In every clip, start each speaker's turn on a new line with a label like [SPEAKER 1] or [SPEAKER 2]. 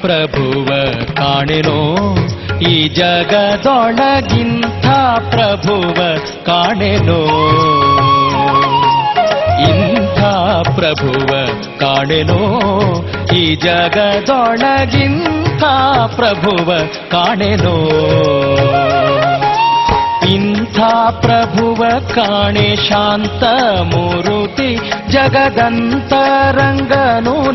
[SPEAKER 1] ಪ್ರಭುವ ಕಾಣೆನೋ ಈ ಜಗದೊಳಗಿಂಥ ಪ್ರಭುವ ಕಾಣೆನೋ ಇಂಥ ಪ್ರಭುವ ಕಾಣೆನೋ ಈ ಜಗದೊಳಗಿಂಥ ಪ್ರಭುವ ಕಾಣೆನೋ ಇಂಥ ಪ್ರಭುವ ಕಾಣೆ ಶಾಂತ ಮೂರುತಿ ಜಗದಂತರಂಗನು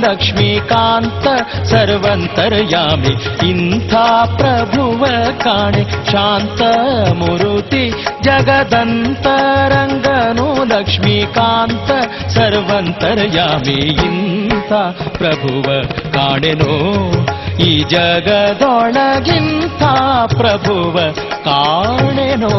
[SPEAKER 1] ಲಕ್ಷ್ಮೀಕಾಂತ ಸರ್ವಂತರ್ಯಾಮಿ ಇಂಥ ಪ್ರಭುವ ಕಾಣೆ ಶಾಂತ ಮೂರುತಿ ಜಗದಂತರಂಗನು ಲಕ್ಷ್ಮೀಕಾಂತ ಸರ್ವಂತರ್ಯಾಮಿ ಇಂಥ ಪ್ರಭುವ ಕಾಣೆನೋ ಈ ಜಗದೊಳಗಿಂಥ ಪ್ರಭುವ ಕಾಣೆನೋ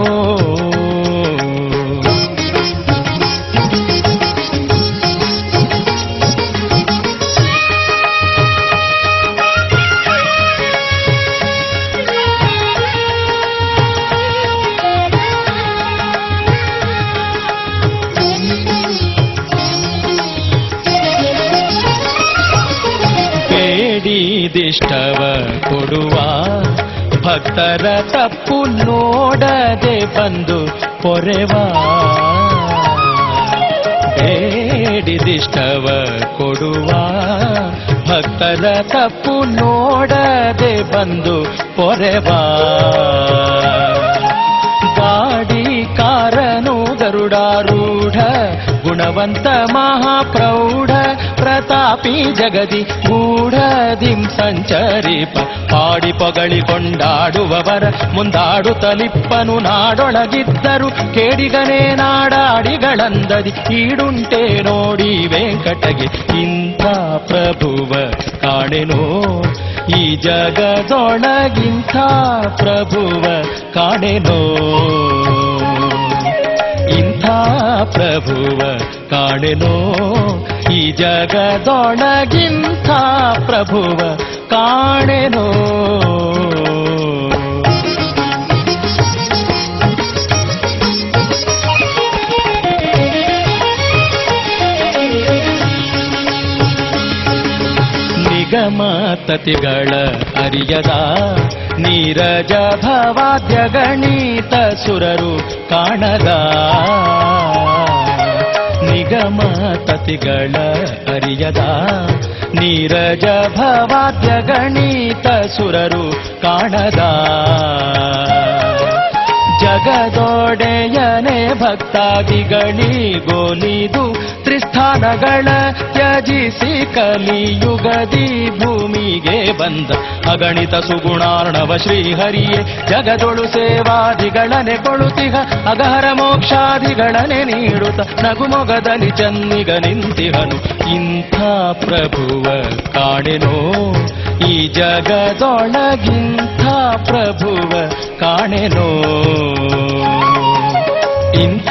[SPEAKER 1] ಬೇಡಿದಿಷ್ಟವ ಕೊಡುವ ಭಕ್ತರ ತಪ್ಪು ನೋಡದೆ ಬಂದು ಪೊರೆವ ಬೇಡಿದಿಷ್ಟವ ಕೊಡುವ ಭಕ್ತರ ತಪ್ಪು ನೋಡದೆ ಬಂದು ಪೊರೆವ ಗಾಡಿ ಕಾರನು ಗರುಡಾರೂಢ ಗುಣವಂತ ಮಹಾಪ್ರೌಢ ಪ್ರತಾಪಿ ಜಗದಿ ಗೂಢದಿಂ ಸಂಚರಿಪ ಪಾಡಿ ಪೊಗಳಿ ಕೊಂಡಾಡುವವರ ಮುಂದಾಡುತ್ತಲಿಪ್ಪನು ನಾಡೊಳಗಿದ್ದರು ಕೇಡಿಗನೇ ನಾಡಾಡಿಗಳಂದದಿ ಈಡುಂಟೆ ನೋಡಿ ವೆಂಕಟಗೆ ಇಂಥ ಪ್ರಭುವ ಕಾಣೆನೋ ಈ ಜಗದೊಳಗಿಂಥ ಪ್ರಭುವ ಕಾಣೆನೋ ಇಂಥ ಪ್ರಭುವ ಕಾಣೆನೋ ಈ ಜಗದೊಳಗಿಂಥ ಪ್ರಭುವ ಕಾಣೆನೋ ನಿಗಮತತಿಗಳ ಅರಿಯದ ನೀರಜ ಭವಾದ್ಯ ಗಣಿತ ಸುರರು ಕಾಣದ ನಿಗಮತತಿಗಳ ಅರಿಯದ ನೀರಜ ಭವಾದ್ಯ ಗಣಿತ ಸುರರು ಕಾಣದ ಜಗದೊಡೆಯನೆ ಭಕ್ತಾದಿಗಳಿಗೋಲಿದು ತ್ರಿಸ್ಥಾನಗಳ ತ್ಯಜಿಸಿ ಕಲಿಯುಗದಿ ಭೂಮಿಗೆ ಬಂದ ಅಗಣಿತ ಸುಗುಣಾರ್ಣವ ಶ್ರೀಹರಿಯೇ ಜಗದೊಳು ಸೇವಾದಿಗಳನೆ ಕೊಳುತಿಹ ಅಗಹರ ಮೋಕ್ಷಾದಿಗಳನೆ ನೀಡುತ್ತ ನಗುಮೊಗದಲ್ಲಿ ಚನ್ನಿಗ ನಿಂತಿಹನು ಇಂಥ ಪ್ರಭುವ ಕಾಣೆನೋ ಈ ಜಗದೊಳಗಿಂಥ ಪ್ರಭುವ ಕಾಣೆನೋ ಇಂಥ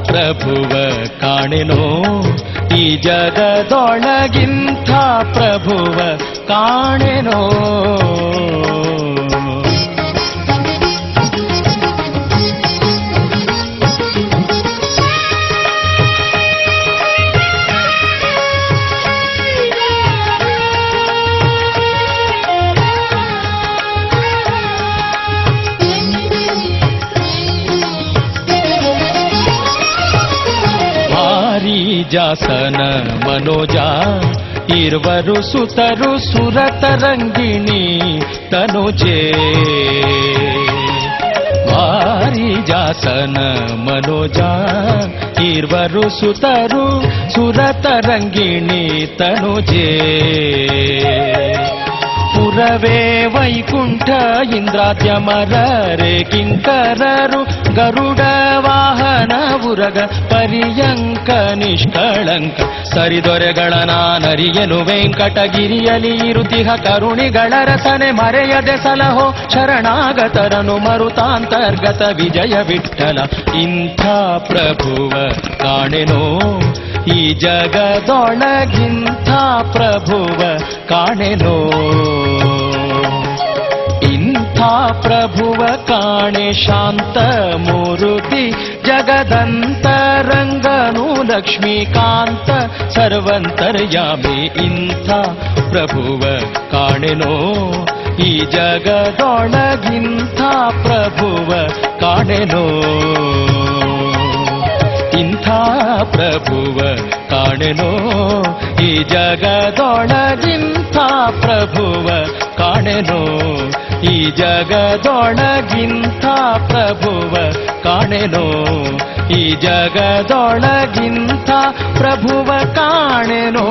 [SPEAKER 1] ಪ್ರಭುವ ಕಾಣೆನೋ ಈ ಜಗದೊಳಗಿಂಥ ಪ್ರಭುವ ಕಾಣೆನೋ ಜಾಸನ ಮನೋಜ ಇರುವರು ಸುತರು ಸುರತರಂಗಿಣಿ ತನುಜೆ ವಾರಿ ಜಾಸನ ಮನೋಜ ಇರುವರು ಸುತರು ಸುರತರಂಗಿಣಿ ತನುಜೆ ಪುರವೇ ವೈಕುಂಠ ಇಂದ್ರಾದ್ಯಮರರೆ ಕಿಂಕರರು ಗರುಡ ವಾಹನ ಉರಗ ಪರ್ಯಂಕ ನಿಷ್ಕಳಂಕ ಸರಿದೊರೆಗಳ ನಾನರಿಯನು ವೆಂಕಟಗಿರಿಯಲಿ ಇರುತಿಹ ಕರುಣಿಗಳ ರಸನೆ ಮರೆಯದೆ ಸಲಹೋ ಶರಣಾಗತರನು ಮರುತಾಂತರ್ಗತ ವಿಜಯ ವಿಠಲ ಇಂಥ ಪ್ರಭುವ ಕಾಣೆನೋ ಈ ಜಗದೊಳಗಿಂಥ ಪ್ರಭುವ ಕಾಣೆನೋ ಇಂಥ ಪ್ರಭುವ ಕಾಣೆ ಶಾಂತ ಮೂರುತಿ ಜಗದಂತರಂಗನು ಲಕ್ಷ್ಮೀಕಾಂತ ಸರ್ವಂತರ್ಯಾಮಿ ಇಂಥ ಪ್ರಭುವ ಕಾಣೆನೋ ಈ ಜಗದೊಳಗಿಂಥ ಪ್ರಭುವ ಕಾಣೆನೋ ಇಂಥ ಪ್ರಭುವ ಕಾಣೆನೋ ಈ ಜಗದೊಳಗಿಂಥ ಪ್ರಭುವ ಕಾಣೆನೋ ಈ ಜಗದೊಳಗಿಂಥ ಪ್ರಭುವ ಕಾಣೆನೋ ಈ ಜಗದೊಳಗಿಂಥ ಪ್ರಭುವ ಕಾಣೆನೋ